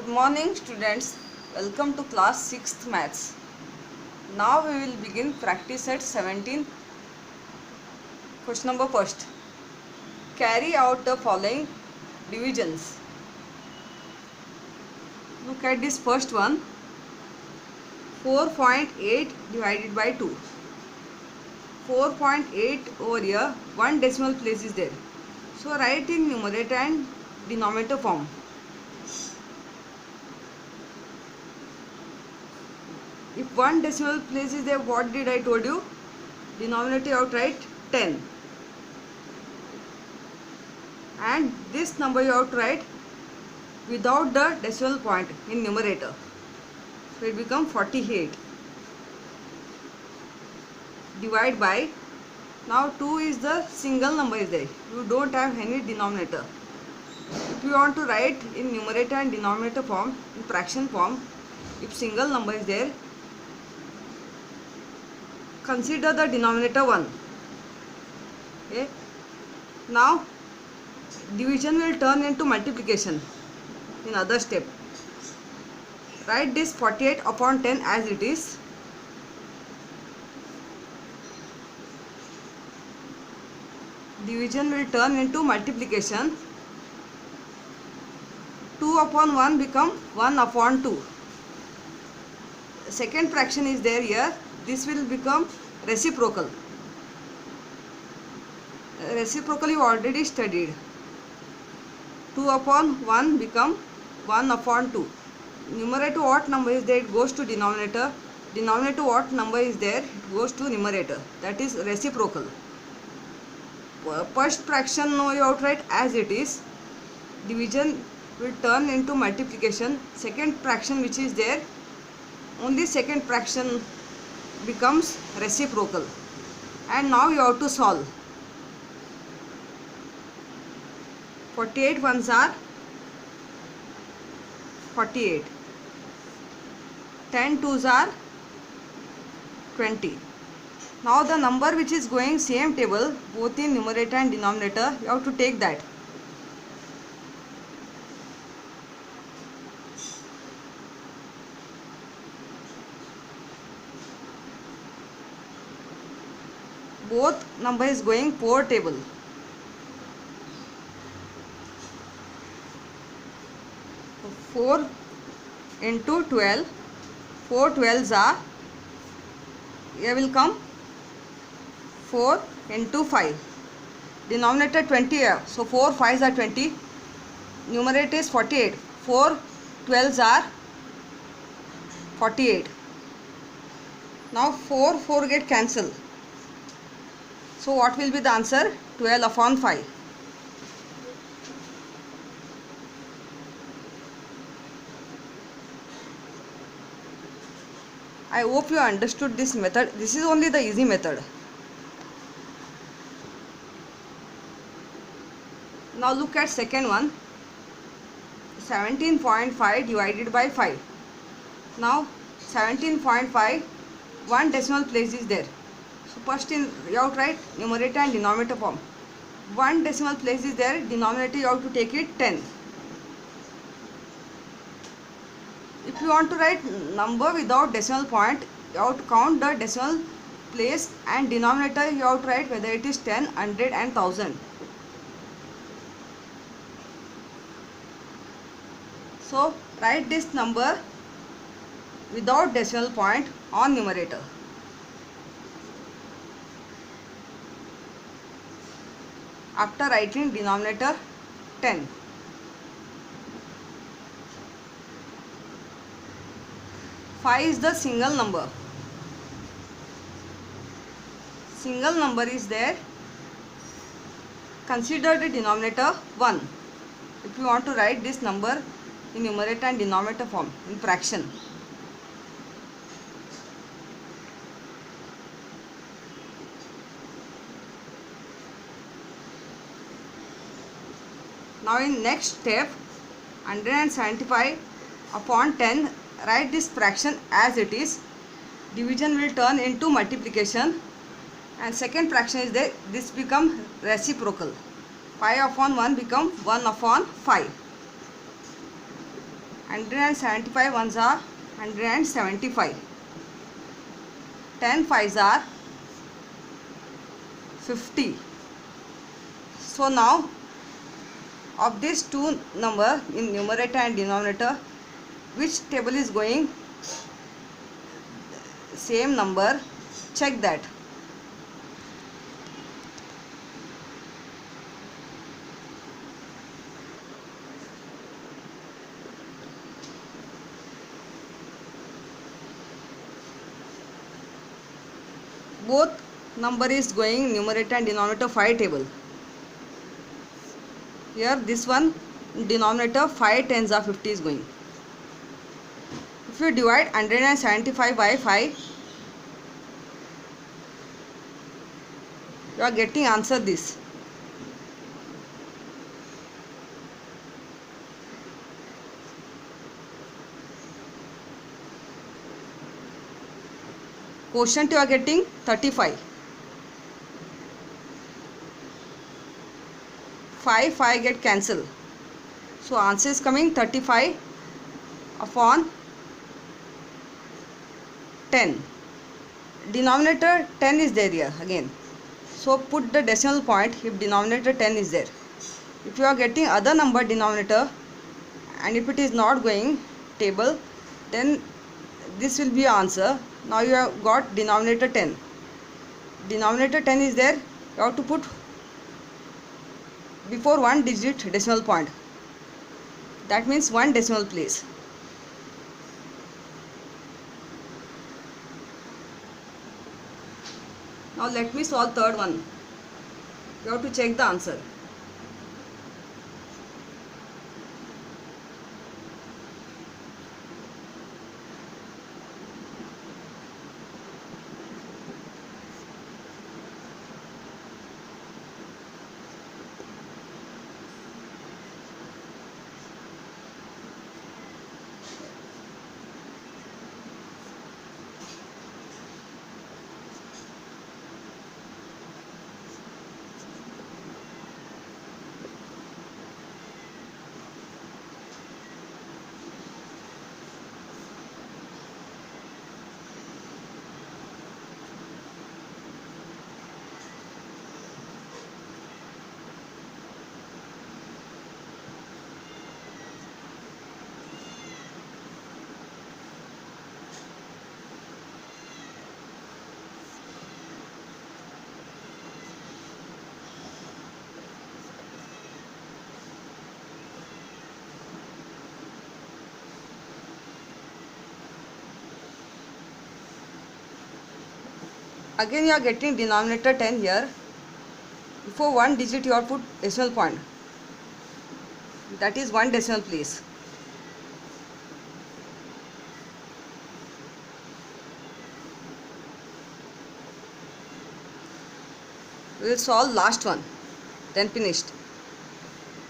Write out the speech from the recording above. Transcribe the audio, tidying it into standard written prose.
Good morning students, welcome to class 6th maths. Now we will begin practice set 17. Question number first. Carry out the following divisions. Look at this first one. 4.8 divided by 2. 4.8 over here, one decimal place is there. So write in numerator and denominator form. If one decimal place is there, what did I told you? Denominator you have to write 10. And this number you have to write without the decimal point in numerator. So it becomes 48. Divide by, now 2 is the single number is there. You don't have any denominator. If you want to write in numerator and denominator form, in fraction form, if single number is there, consider the denominator 1. Okay. Now division will turn into multiplication in other step. Write this 48 upon 10 as it is. Division will turn into multiplication. 2 upon 1 become 1 upon 2. Second fraction is there here. This will become reciprocal. Reciprocal you already studied. 2 upon 1 become 1 upon 2. Numerator what number is there, it goes to denominator. Denominator what number is there, it goes to numerator. That is reciprocal. First fraction no, you have to write as it is. Division will turn into multiplication. Second fraction which is there, only second fraction becomes reciprocal. And now you have to solve. 48 ones are 48. 10 twos are 20. Now the number which is going same table, both in numerator and denominator, you have to take that. Both number is going 4 table. So 4 into 12. 4 12s are, here will come 4 into 5. Denominator 20 here. So 4 5s are 20. Numerator is 48. 4 12s are 48. Now 4 get cancelled. So what will be the answer? 12 upon 5. I hope you understood this method. This is only the easy method. Now look at second one. 17.5 divided by 5. Now 17.5, one decimal place is there. So first you have to write numerator and denominator form. One decimal place is there, denominator you have to take it 10. If you want to write number without decimal point, you have to count the decimal place, and denominator you have to write whether it is 10, 100 and 1000. So write this number without decimal point on numerator. After writing denominator 10. Five is the single number. Single number is there. Consider the denominator 1. If you want to write this number in numerator and denominator form in fraction. Now in next step, 175 upon 10, write this fraction as it is. Division will turn into multiplication, and second fraction is there. This become reciprocal. 5 upon 1 become 1 upon 5. 175 ones are 175. 10 fives are 50. So now of these two number in numerator and denominator, which table is going same number? Check that. Both number is going numerator and denominator 5 table. Here this one denominator 5 tens are 50 is going. If you divide 175 by 5, you are getting answer this. Quotient you are getting 35. 5 get cancelled. So answer is coming 35 upon 10. Denominator 10 is there here again. So put the decimal point if denominator 10 is there. If you are getting other number denominator and if it is not going table, then this will be answer. Now you have got denominator 10. Denominator 10 is there. You have to put before one digit decimal point. That means one decimal place. Now let me solve third one. You have to check the answer. Again you are getting denominator 10 here. Before one digit you have put decimal point. That is one decimal place. We will solve last one, then finished.